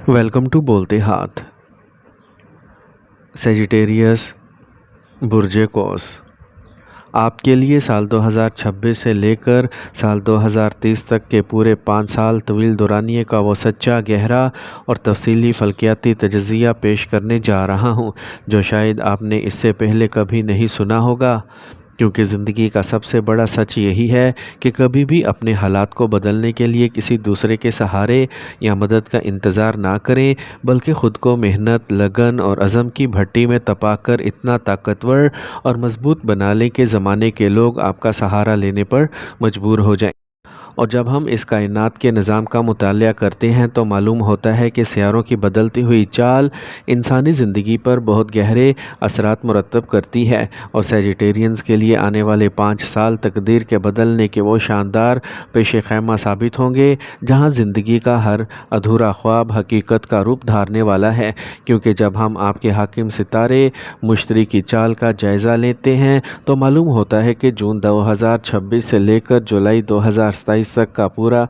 Welcome to बोलते हाथ। Sagittarius Burje कौस। आपके लिए साल 2026 से लेकर साल 2030 तक के पूरे 5 साल तवील दौरानिए का वो सच्चा, गहरा और तफसीली फल्कियाती तजज़िया पेश करने जा रहा हूँ जो शायद आपने इससे पहले कभी नहीं सुना होगा, क्योंकि ज़िंदगी का सबसे बड़ा सच यही है कि कभी भी अपने हालात को बदलने के लिए किसी दूसरे के सहारे या मदद का इंतज़ार ना करें, बल्कि ख़ुद को मेहनत, लगन और अज़म की भट्टी में तपाकर इतना ताकतवर और मज़बूत बना लें कि ज़माने के लोग आपका सहारा लेने पर मजबूर हो जाएं। और जब हम इस कायनात के निज़ाम का मुतालिया करते हैं तो मालूम होता है कि सियारों की बदलती हुई चाल इंसानी ज़िंदगी पर बहुत गहरे असरात मुरतब करती है, और सेजिटेरियंस के लिए आने वाले 5 साल तकदीर के बदलने के वो शानदार पेश खैमा साबित होंगे जहां ज़िंदगी का हर अधूरा ख्वाब हकीकत का रूप धारने वाला है। क्योंकि जब हम आपके हाकिम सितारे मुश्तरी की चाल का जायज़ा लेते हैं तो मालूम होता है कि जून 2026 से लेकर जुलाई 2027 तक का पूरा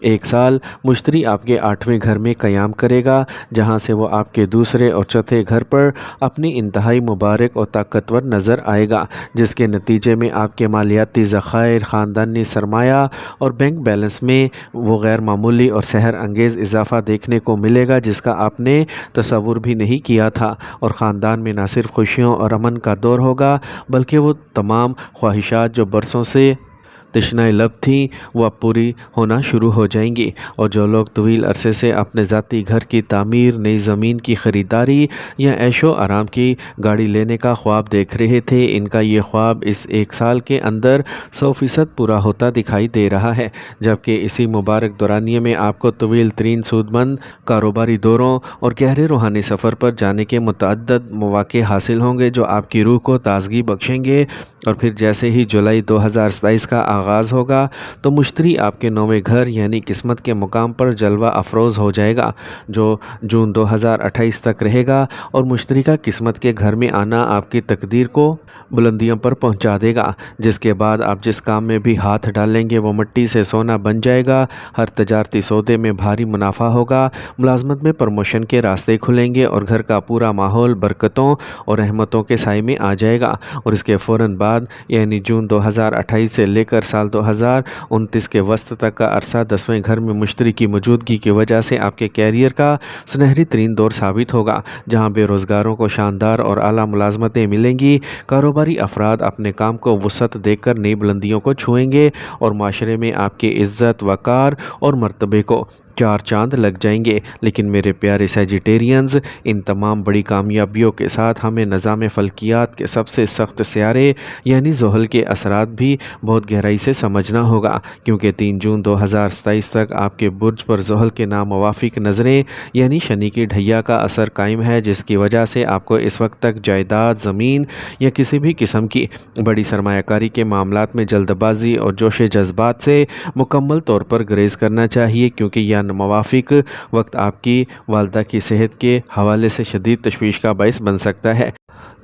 1 साल मुश्तरी आपके 8वें घर में क़याम करेगा, जहां से वो आपके दूसरे और चौथे घर पर अपनी इंतहाई मुबारक और ताकतवर नज़र आएगा, जिसके नतीजे में आपके मालियाती ज़खायर, ख़ानदानी सरमाया और बैंक बैलेंस में वो गैर मामूली और सहर अंगेज़ इजाफ़ा देखने को मिलेगा जिसका आपने तसव्वुर भी नहीं किया था। और ख़ानदान में न सिर्फ खुशियों और अमन का दौर होगा, बल्कि वो तमाम ख्वाहिशात जो बरसों से तशनाए लब थीं वो अब पूरी होना शुरू हो जाएंगी। और जो लोग तवील अरसे से अपने ज़ाती घर की तामीर, नई ज़मीन की ख़रीदारी या ऐशो आराम की गाड़ी लेने का ख्वाब देख रहे थे, इनका ये ख्वाब इस 1 साल के अंदर 100% पूरा होता दिखाई दे रहा है। जबकि इसी मुबारक दौरानिए में आपको तवील तरीन सूदमंद कारोबारी दौरों और गहरे रूहानी सफ़र पर जाने के मुतअद्दद मौक़े हासिल होंगे जो आपकी रूह को ताज़गी बख्शेंगे। और फिर जैसे ही जुलाई 2027 का आगाज़ होगा तो मुश्तरी आपके 9वें घर यानी किस्मत के मुकाम पर जलवा अफरोज़ हो जाएगा, जो जून 2028 तक रहेगा। और मुश्तरी का किस्मत के घर में आना आपकी तकदीर को बुलंदियों पर पहुंचा देगा, जिसके बाद आप जिस काम में भी हाथ डालेंगे वो मिट्टी से सोना बन जाएगा। हर तजारती सौदे में भारी मुनाफा होगा, मुलाजमत में प्रमोशन के रास्ते खुलेंगे और घर का पूरा माहौल बरकतों और रहमतों के साए में आ जाएगा। और इसके फ़ौरन बाद यानी जून 2028 से लेकर साल 2029 के वस्त तक का अरसा 10वें घर में मुश्तरी की मौजूदगी की वजह से आपके कैरियर का सुनहरी तरीन दौर साबित होगा, जहां बेरोज़गारों को शानदार और आला मुलाजमतें मिलेंगी। कारोबारी अफराद अपने काम को वसअत देकर नई बुलंदियों को छुएंगे और माशरे में आपकी इज़्ज़त, वक़ार और मर्तबे को 4 चांद लग जाएंगे। लेकिन मेरे प्यारे सेजिटेरियंस, इन तमाम बड़ी कामयाबियों के साथ हमें निज़ाम फ़ल्कियात के सबसे सख्त सियारे यानी ज़ोहल के असरात भी बहुत गहराई से समझना होगा, क्योंकि 3 जून 2027 तक आपके बुर्ज पर ज़ोहल के नामुवाफिक नज़रें यानी शनि की ढैया का असर कायम है, जिसकी वजह से आपको इस वक्त तक जायदाद, ज़मीन या किसी भी किस्म की बड़ी सरमायाकारी के मामलात में जल्दबाजी और जोश जज्बात से मुकम्मल तौर पर गुरेज़ करना चाहिए, क्योंकि यह मवाफिक वक्त आपकी वालदा की सेहत के हवाले से शदीद तशवीश का बाइस बन सकता है,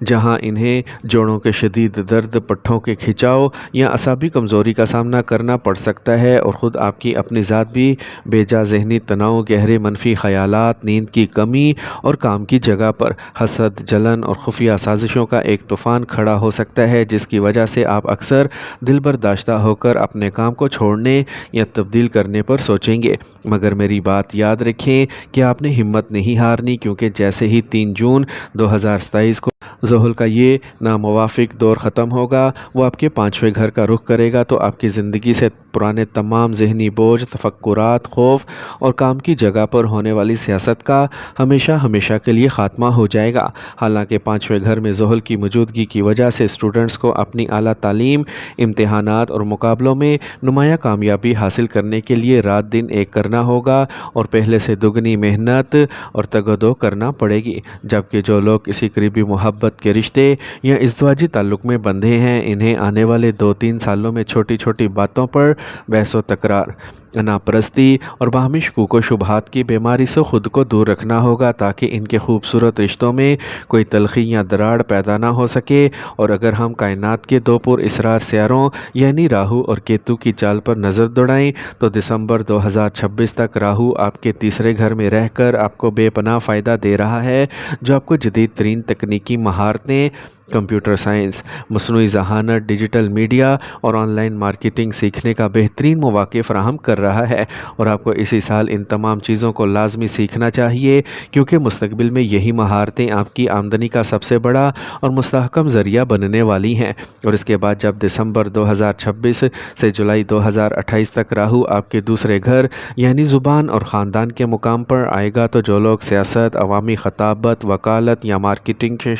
जहां इन्हें जोड़ों के शदीद दर्द, पट्ठों के खिंचाव या असाबी कमज़ोरी का सामना करना पड़ सकता है। और ख़ुद आपकी अपनी ज़ात भी बेजा ज़हनी तनाव, गहरे मनफी ख़यालात, नींद की कमी और काम की जगह पर हसद, जलन और खुफिया साजिशों का एक तूफ़ान खड़ा हो सकता है, जिसकी वजह से आप अक्सर दिल बर्दाश्ता होकर अपने काम को छोड़ने या तब्दील करने पर सोचेंगे। मगर मेरी बात याद रखें कि आपने हिम्मत नहीं हारनी, क्योंकि जैसे ही 3 जून 2027 को ज़ोहल का ये नामुवाफिक दौर ख़त्म होगा, वो आपके 5वें घर का रुख करेगा, तो आपकी ज़िंदगी से पुराने तमाम ज़हनी बोझ, तफक्कुरात, खौफ और काम की जगह पर होने वाली सियासत का हमेशा हमेशा के लिए ख़ात्मा हो जाएगा। हालांकि 5वें घर में ज़ोहल की मौजूदगी की वजह से स्टूडेंट्स को अपनी आला तालीम, इम्तिहानात और मुकाबलों में नुमाया कामयाबी हासिल करने के लिए रात दिन एक करना होगा और पहले से दुगनी मेहनत और तगदो करना पड़ेगी। जबकि जो लोग किसी करीबी मोहब्बत محبت کے رشتے یا ازدواجی تعلق میں بندھے ہیں، انہیں آنے والے 2-3 سالوں میں چھوٹی چھوٹی باتوں پر بحث و تکرار، ناپرستی اور باہمی شکوک و شبہات کی بیماری سے خود کو دور رکھنا ہوگا تاکہ ان کے خوبصورت رشتوں میں کوئی تلخی یا دراڑ پیدا نہ ہو سکے۔ اور اگر ہم کائنات کے 2 پر اسرار سیاروں یعنی راہو اور کیتو کی چال پر نظر دوڑائیں تو دسمبر 2026 تک راہو آپ کے تیسرے گھر میں رہ کر آپ کو بے پناہ فائدہ دے رہا ہے، جو آپ کو جدید ترین تکنیکی مہارتیں، کمپیوٹر سائنس، مصنوعی ذہانت، ڈیجیٹل میڈیا اور آن لائن مارکیٹنگ سیکھنے کا بہترین مواقع فراہم کر رہا ہے۔ اور آپ کو اسی سال ان تمام چیزوں کو لازمی سیکھنا چاہیے، کیونکہ مستقبل میں یہی مہارتیں آپ کی آمدنی کا سب سے بڑا اور مستحکم ذریعہ بننے والی ہیں۔ اور اس کے بعد جب دسمبر 2026 سے جولائی 2028 تک راہو آپ کے دوسرے گھر یعنی زبان اور خاندان کے مقام پر آئے گا تو جو لوگ سیاست، عوامی خطابت، وکالت یا مارکیٹنگ کے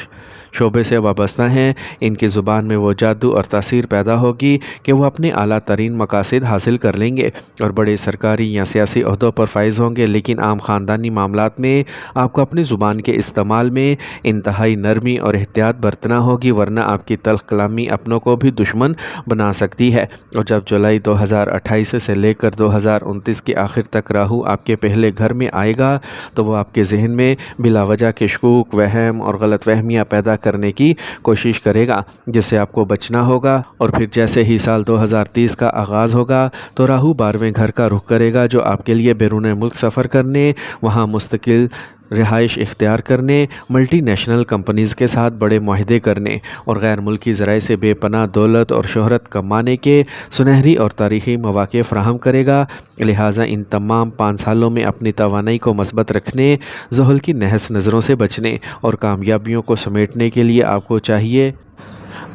شعبے سے وابستہ ہیں، ان کی زبان میں وہ جادو اور تاثیر پیدا ہوگی کہ وہ اپنے اعلیٰ ترین مقاصد حاصل کر لیں گے اور بڑے سرکاری یا سیاسی عہدوں پر فائز ہوں گے، لیکن عام خاندانی معاملات میں آپ کو اپنی زبان کے استعمال میں انتہائی نرمی اور احتیاط برتنا ہوگی، ورنہ آپ کی تلخ کلامی اپنوں کو بھی دشمن بنا سکتی ہے۔ اور جب جولائی 2028 سے لے کر 2029 کے آخر تک راہو آپ کے پہلے گھر میں آئے گا تو وہ آپ کے ذہن میں بلا وجہ کے شکوک، وہم اور غلط فہمیاں پیدا کرنے کی کوشش کرے گا، جس سے آپ کو بچنا ہوگا۔ اور پھر جیسے ہی سال 2030 کا آغاز ہوگا تو راہو 12ویں گھر کا رخ کرے گا، جو آپ کے لیے بیرون ملک سفر کرنے، وہاں مستقل رہائش اختیار کرنے، ملٹی نیشنل کمپنیز کے ساتھ بڑے معاہدے کرنے اور غیر ملکی ذرائع سے بے پناہ دولت اور شہرت کمانے کے سنہری اور تاریخی مواقع فراہم کرے گا۔ لہٰذا ان تمام 5 سالوں میں اپنی توانائی کو مثبت رکھنے، زحل کی نحس نظروں سے بچنے اور کامیابیوں کو سمیٹنے کے لیے آپ کو چاہیے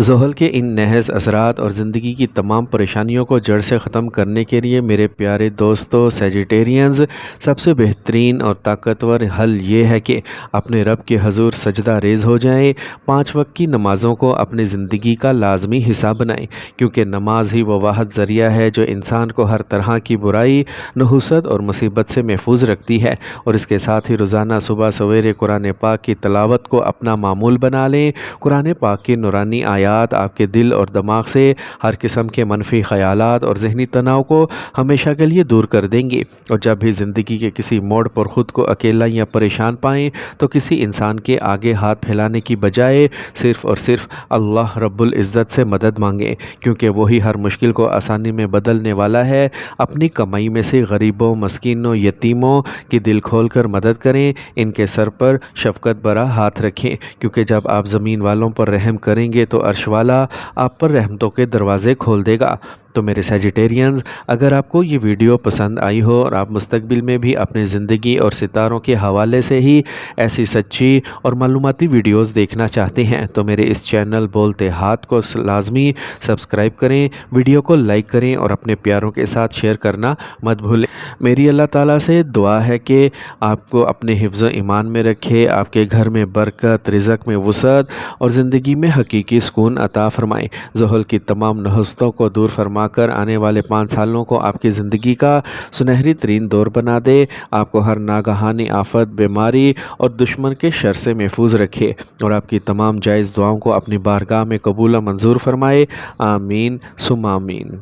زحل کے ان نحس اثرات اور زندگی کی تمام پریشانیوں کو جڑ سے ختم کرنے کے لیے میرے پیارے دوستو سیجیٹیرینز، سب سے بہترین اور طاقتور حل یہ ہے کہ اپنے رب کے حضور سجدہ ریز ہو جائیں، 5 وقت کی نمازوں کو اپنی زندگی کا لازمی حصہ بنائیں، کیونکہ نماز ہی وہ واحد ذریعہ ہے جو انسان کو ہر طرح کی برائی، نحوست اور مصیبت سے محفوظ رکھتی ہے۔ اور اس کے ساتھ ہی روزانہ صبح سویرے قرآن پاک کی تلاوت کو اپنا معمول بنا لیں۔ قرآن پاک کی نورانی آیات آپ کے دل اور دماغ سے ہر قسم کے منفی خیالات اور ذہنی تناؤ کو ہمیشہ کے لیے دور کر دیں گے۔ اور جب بھی زندگی کے کسی موڑ پر خود کو اکیلا یا پریشان پائیں تو کسی انسان کے آگے ہاتھ پھیلانے کی بجائے صرف اور صرف اللہ رب العزت سے مدد مانگیں، کیونکہ وہی ہر مشکل کو آسانی میں بدلنے والا ہے۔ اپنی کمائی میں سے غریبوں، مسکینوں، یتیموں کی دل کھول کر مدد کریں، ان کے سر پر شفقت بھرا ہاتھ رکھیں، کیونکہ جب آپ زمین والوں پر رحم کریں گے تو عرش والا آپ پر رحمتوں کے دروازے کھول دے گا۔ تو میرے سیجیٹیرینز، اگر آپ کو یہ ویڈیو پسند آئی ہو اور آپ مستقبل میں بھی اپنی زندگی اور ستاروں کے حوالے سے ہی ایسی سچی اور معلوماتی ویڈیوز دیکھنا چاہتے ہیں تو میرے اس چینل بولتے ہاتھ کو لازمی سبسکرائب کریں، ویڈیو کو لائک کریں اور اپنے پیاروں کے ساتھ شیئر کرنا مت بھولیں۔ میری اللہ تعالیٰ سے دعا ہے کہ آپ کو اپنے حفظ و ایمان میں رکھے، آپ کے گھر میں برکت، رزق میں وسعت اور زندگی میں حقیقی سکون عطا فرمائے، زحل کی تمام نحوستوں کو دور فرما کر آنے والے 5 سالوں کو آپ کی زندگی کا سنہری ترین دور بنا دے، آپ کو ہر ناگہانی آفت، بیماری اور دشمن کے شر سے محفوظ رکھے اور آپ کی تمام جائز دعاؤں کو اپنی بارگاہ میں قبول و منظور فرمائے۔ آمین ثم آمین۔